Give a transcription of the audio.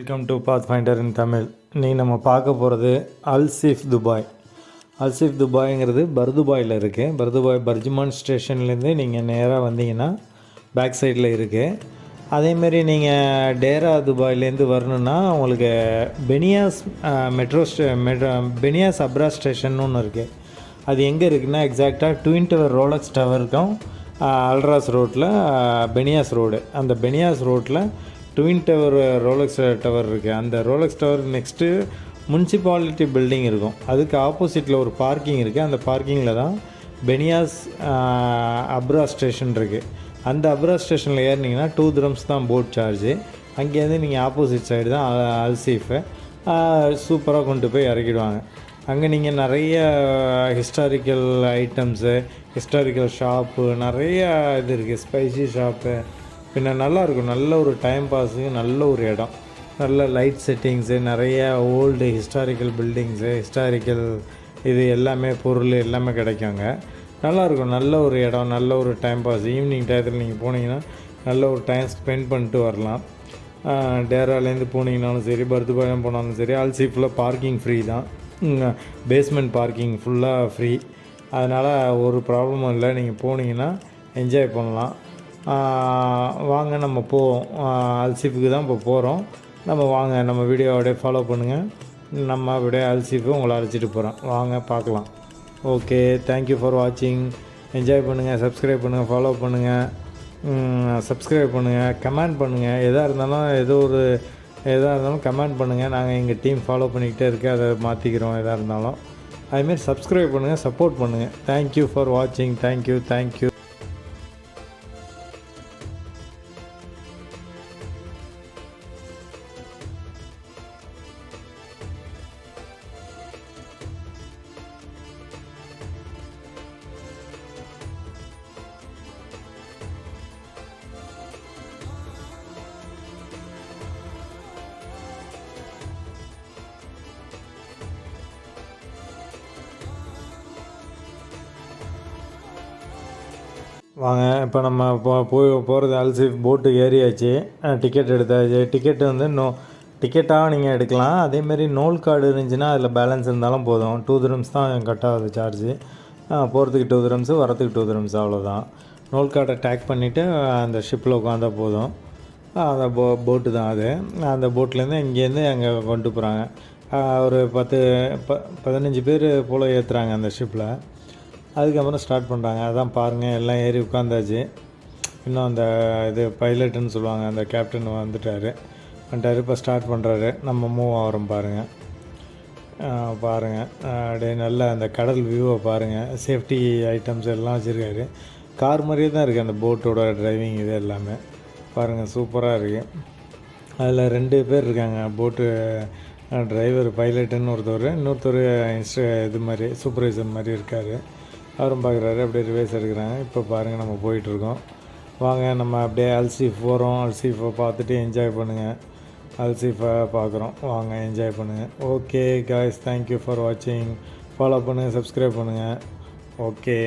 Welcome to Pathfinder இன் தமிழ். இன்றைக்கி நம்ம பார்க்க போகிறது அல்சீஃப் துபாய். அல்சீஃப் துபாய்ங்கிறது பர்துபாயில் இருக்குது. பர்துபாய் பர்ஜுமான் ஸ்டேஷன்லேருந்து நீங்கள் நேராக வந்தீங்கன்னா பேக் சைடில் இருக்குது. அதேமாரி நீங்கள் டேரா துபாயிலேருந்து வரணுன்னா உங்களுக்கு பெனியாஸ் பெனியாஸ் அப்ரா ஸ்டேஷன் ஒன்று இருக்குது. அது எங்கே இருக்குதுன்னா எக்ஸாக்டாக ட்வின் டவர் ரோலக்ஸ் டவருக்கும் அல்ராஸ் ரோட்டில் பெனியாஸ் ரோடு, அந்த பெனியாஸ் ரோட்டில் ட்வின் டவர் ரோலக்ஸ் டவர் இருக்குது. அந்த Rolex tower next municipality building இருக்கும். அதுக்கு ஆப்போசிட்டில் ஒரு பார்க்கிங் இருக்குது. அந்த பார்க்கிங்கில் தான் பெனியாஸ் அப்ரா ஸ்டேஷன் இருக்குது. அந்த அப்ரா ஸ்டேஷனில் ஏறினீங்கன்னா 2 dirhams தான் போட் சார்ஜு. அங்கேருந்து நீங்கள் ஆப்போசிட் சைடு தான் அல்சீஃபை சூப்பராக கொண்டு போய் இறக்கிடுவாங்க. அங்கே நீங்கள் நிறைய ஹிஸ்டாரிக்கல் ஐட்டம்ஸு, ஹிஸ்டாரிக்கல் ஷாப்பு, நிறைய இது இருக்குது. ஸ்பைசி ஷாப்பு, பின்ன நல்லாயிருக்கும். நல்ல ஒரு டைம் பாஸுக்கு நல்ல ஒரு இடம். நல்ல லைட் செட்டிங்ஸு, நிறைய ஓல்டு ஹிஸ்டாரிக்கல் பில்டிங்ஸு, ஹிஸ்டாரிக்கல் இது எல்லாமே பொருள் எல்லாமே கிடைக்குங்க. நல்லாயிருக்கும். நல்ல ஒரு இடம், நல்ல ஒரு டைம் பாஸ். ஈவினிங் டயத்தில் நீங்கள் போனீங்கன்னா நல்ல ஒரு டைம் ஸ்பெண்ட் பண்ணிட்டு வரலாம். டேராலேருந்து போனீங்கன்னாலும் சரி, பர்துபாயம் போனாலும் சரி, அல்சீஃபில் பார்க்கிங் ஃப்ரீ தான். பேஸ்மெண்ட் பார்க்கிங் ஃபுல்லாக ஃப்ரீ. அதனால் ஒரு ப்ராப்ளமும் இல்லை. நீங்கள் போனீங்கன்னா என்ஜாய் பண்ணலாம். வாங்க நம்ம போவோம். அல்சீஃபுக்கு தான் இப்போ போகிறோம். நம்ம வாங்க, நம்ம வீடியோவோடய ஃபாலோ பண்ணுங்கள். நம்ம அப்படியே அல்சீஃபு உங்களை அழைச்சிட்டு போகிறோம். வாங்க பார்க்கலாம். ஓகே, தேங்க்யூ ஃபார் வாட்சிங். என்ஜாய் பண்ணுங்கள், சப்ஸ்கிரைப் பண்ணுங்கள், ஃபாலோ பண்ணுங்கள், சப்ஸ்கிரைப் பண்ணுங்கள், கமெண்ட் பண்ணுங்கள். எதாக இருந்தாலும் கமெண்ட் பண்ணுங்கள். நாங்கள் எங்கள் டீம் ஃபாலோ பண்ணிக்கிட்டே இருக்கேன், அதை மாற்றிக்கிறோம். எதாக இருந்தாலும் அதுமாரி சப்ஸ்கிரைப் பண்ணுங்கள், சப்போர்ட் பண்ணுங்கள். தேங்க்யூ ஃபார் வாட்சிங். தேங்க்யூ. வாங்க, இப்போ நம்ம போகிறது அல்சீஃப் போட்டு ஏறியாச்சு. டிக்கெட் எடுத்தாச்சு. டிக்கெட்டு வந்து டிக்கெட்டாக நீங்கள் எடுக்கலாம். அதேமாரி நோல் கார்டு இருந்துச்சுன்னா அதில் பேலன்ஸ் இருந்தாலும் போதும். 2 dirhams தான் கட்டாது சார்ஜு. போகிறதுக்கு 2 dirhams, வரத்துக்கு 2 dirhams, அவ்வளோதான். நோல் கார்டை டேக் பண்ணிவிட்டு அந்த ஷிப்பில் உட்காந்தா போதும். அந்த போட்டு தான் அது. அந்த போட்லேருந்து இங்கேருந்து அங்கே கொண்டு போகிறாங்க. ஒரு 15 பேர் போல் ஏற்றுறாங்க அந்த ஷிப்பில். அதுக்கப்புறம் ஸ்டார்ட் பண்ணுறாங்க. அதான் பாருங்கள், எல்லாம் ஏறி உட்காந்தாச்சு. இன்னும் அந்த இது பைலட்டுன்னு சொல்லுவாங்க, அந்த கேப்டன் வந்துட்டார். இப்போ ஸ்டார்ட் பண்ணுறாரு. நம்ம மூவ் ஆகிறோம் பாருங்கள். அப்படியே நல்ல அந்த கடல் வியூவை பாருங்கள். சேஃப்டி ஐட்டம்ஸ் எல்லாம் வச்சுருக்காரு. கார் மாதிரியே தான் இருக்குது அந்த போட்டோட டிரைவிங். இது எல்லாமே பாருங்கள், சூப்பராக இருக்குது. அதில் 2 பேர் இருக்காங்க. போட்டு டிரைவர் பைலட்டுன்னு இன்னொருத்தர் இது மாதிரி சூப்பர்வைசர் மாதிரி இருக்கார். அவரும் பார்க்குறாரு. அப்படியே ரிவேஸ் எடுக்கிறாங்க. இப்போ பாருங்கள், நம்ம போயிட்டுருக்கோம். வாங்க, நம்ம அப்படியே அல்சீஃப் போகிறோம். அல்சீஃபை பார்த்துட்டு என்ஜாய் பண்ணுங்கள். அல்சீஃபை பார்க்குறோம். வாங்க, என்ஜாய் பண்ணுங்கள். ஓகே காய்ஸ், தேங்க்யூ ஃபார் வாட்சிங். ஃபாலோ பண்ணுங்கள், சப்ஸ்கிரைப் பண்ணுங்கள். ஓகே.